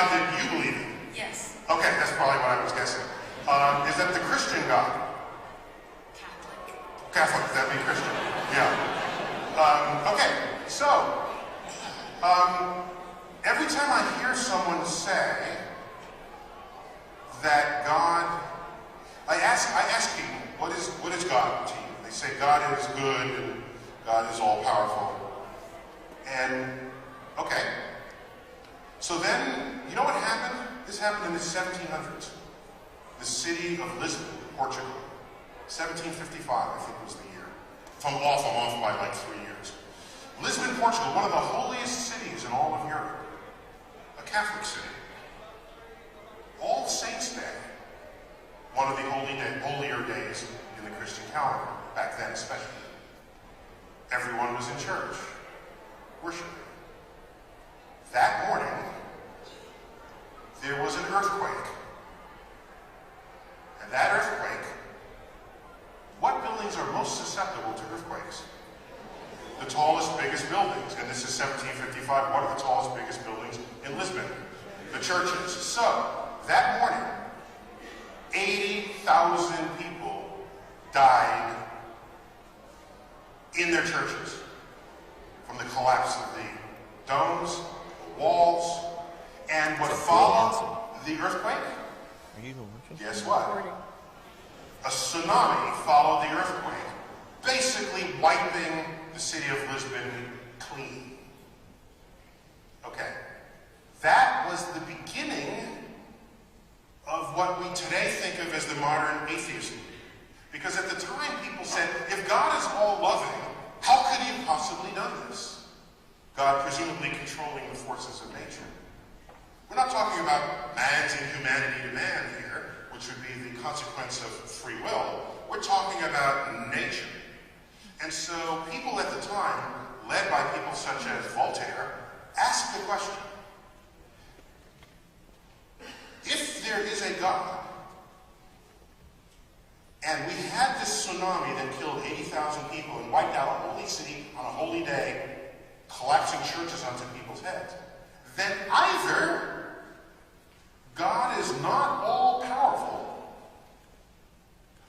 God that you believe in? Yes. Okay, that's probably what I was guessing. Is that the Christian God? Catholic. Catholic, that'd be Christian. Yeah. Okay, so, every time I hear someone say that God, I ask people, what is God to you? They say God is good and God is all powerful. And, okay. So then, you know what happened? This happened in the 1700s. The city of Lisbon, Portugal. 1755, I think was the year. If I'm off by like 3 years. Lisbon, Portugal, one of the holiest cities in all of Europe. A Catholic city. All Saints Day, one of the holier days in the Christian calendar, back then especially. Everyone was in church, worshiping. That morning, there was an earthquake. And that earthquake, what buildings are most susceptible to earthquakes? The tallest, biggest buildings. And this is 1755. What are the tallest, biggest buildings in Lisbon? The churches. So, that morning, 80,000 people died in their churches from the collapse of the domes, the walls, and what followed the earthquake? Guess what? A tsunami followed the earthquake, basically wiping the city of Lisbon clean. Okay. That was the beginning of what we today think of as the modern atheism. Because at the time people said, if God is all loving, how could he have possibly done this? God presumably controlling the forces of nature. We're not talking about man's inhumanity to man here, which would be the consequence of free will. We're talking about nature. And so people at the time, led by people such as Voltaire, asked the question, if there is a God, and we had this tsunami that killed 80,000 people and wiped out a holy city on a holy day, collapsing churches onto people's heads, then either God is not all powerful,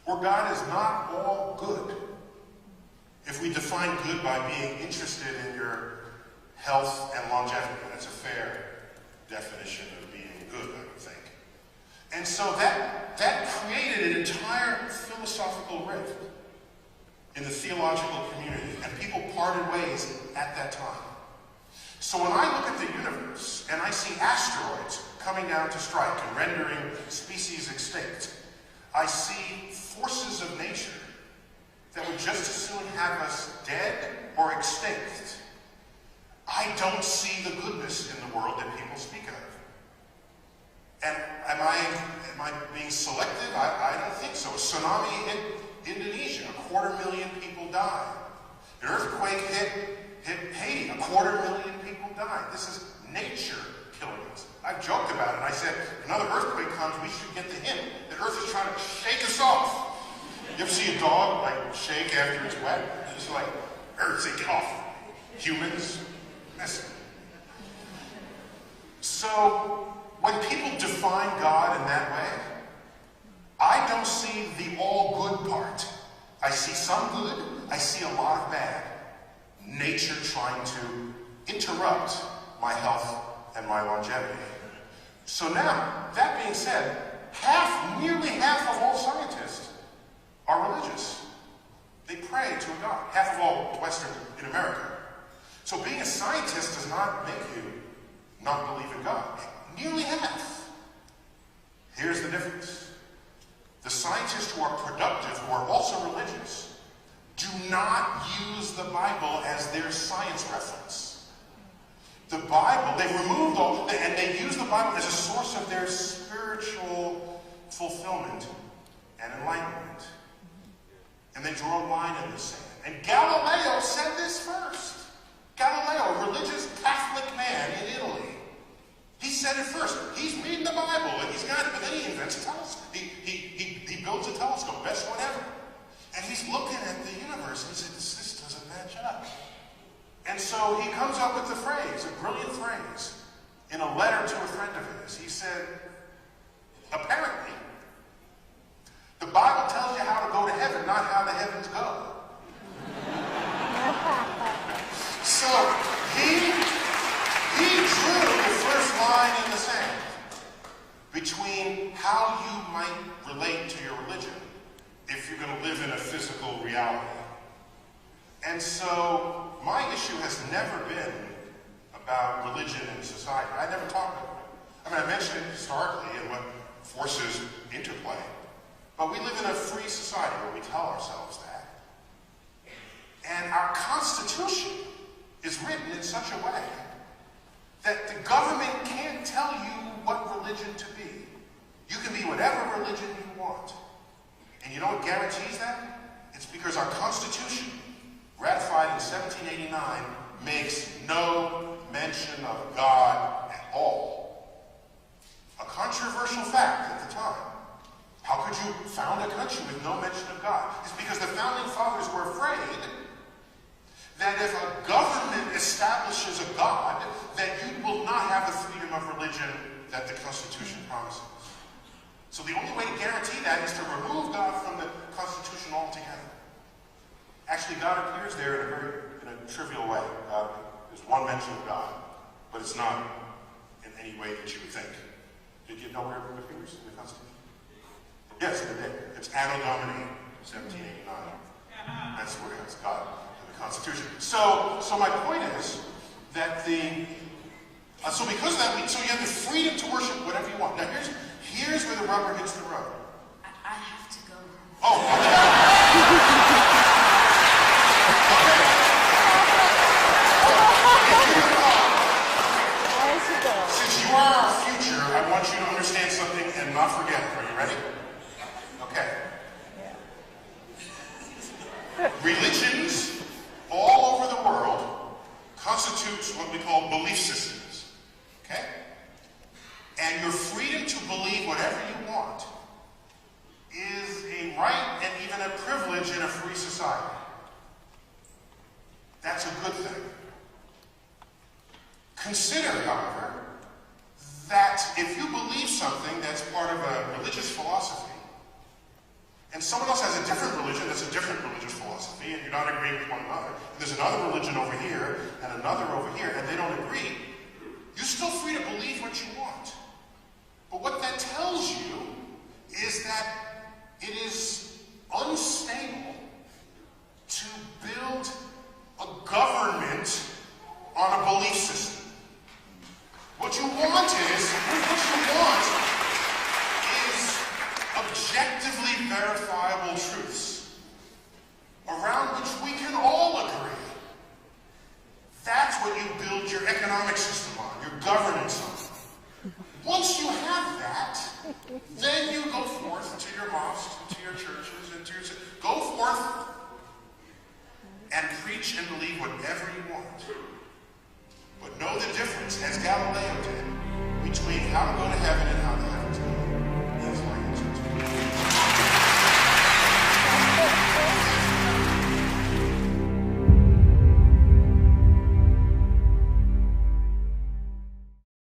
or God is not all good. If we define good by being interested in your health and longevity, that's a fair definition of being good, I would think. And so that created an entire philosophical rift in the theological community, and people parted ways at that time. So when I look at the universe and I see asteroids coming down to strike and rendering species extinct, I see forces of nature that would just as soon have us dead or extinct. I don't see the goodness in the world that people speak of. And am I being selective? I don't think so. A tsunami hit Indonesia, 250,000 people died. An earthquake hit Haiti, 250,000 people died. This is nature killing us. I've joked about it. I said, if another earthquake comes, we should get the hint that Earth is trying to shake us off. You ever see a dog like shake after it's wet? It's like, Earth, say, get off. Humans, listen. So, when people define God in that way, I don't see the all good part. I see some good, I see a lot of bad. Nature trying to interrupt my health and my longevity. So now, that being said, nearly half of all scientists are religious. They pray to a God. Half of all Western in America. So being a scientist does not make you not believe in God. Nearly half. Here's the difference. The scientists who are productive, who are also religious, do not use the Bible as their science reference. The Bible, they've removed all, and they use the Bible as a source of their spiritual fulfillment and enlightenment. And they draw a line in the sand. And Galileo said this first. Galileo, a religious Catholic man in Italy. He said it first. He's reading the Bible, and he's got it, but then he invents a telescope. He builds a telescope, best one ever. And he's looking at the universe, and he said, this doesn't match up. And so he comes up with the phrase, a brilliant phrase, in a letter to a friend of his. this. He said, apparently, the Bible tells you how to go to heaven, not how the heavens go. So he drew the first line in the sand between how you might relate to your religion if you're going to live in a physical reality. And so my issue has never been about religion and society. I never talked about it. I mean, I mentioned it historically and what forces interplay. But we live in a free society where we tell ourselves that. And our Constitution is written in such a way that the government can't tell you what religion to be. You can be whatever religion you want. And you know what guarantees that? It's because our Constitution, ratified in 1789, makes no mention of God at all. A controversial fact at the time. How could you found a country with no mention of God? It's because the founding fathers were afraid that if a government establishes a God, that you will not have the freedom of religion that the Constitution promises. So the only way to guarantee that is to remove God from the Constitution altogether. Actually, God appears there in a trivial way. There's one mention of God, but it's not in any way that you would think. Did you know where it appears in the Constitution? Yes, it did. It's Anno Domini, 1789. That's where it's God in the Constitution. So my point is that so because of that, so you have the freedom to worship whatever you want. Now here's where the rubber hits the road. I have to go. Oh, okay. Since you are our future, I want you to understand something and not forget it. Are you ready? Okay. Religions all over the world constitute what we call belief systems. Okay? And your freedom to believe whatever you want is a right and even a privilege in a free society. That's a good thing. Consider, however, that if you believe something that's part of a religious philosophy, and someone else has a different religion that's a different religious philosophy, and you're not agreeing with one another, and there's another religion over here, and another over here, and they don't agree, you're still free to believe what you want. But what that tells you is that it is unstable to build a government on a belief system. What you want is objectively verifiable truths around which we can all agree. That's what you build your economic system on, your governance on. Once you have that, then you go forth to your mosques, and to your churches, and to your... Go forth and preach and believe whatever you want. But know the difference, as Galileo did, between how to go to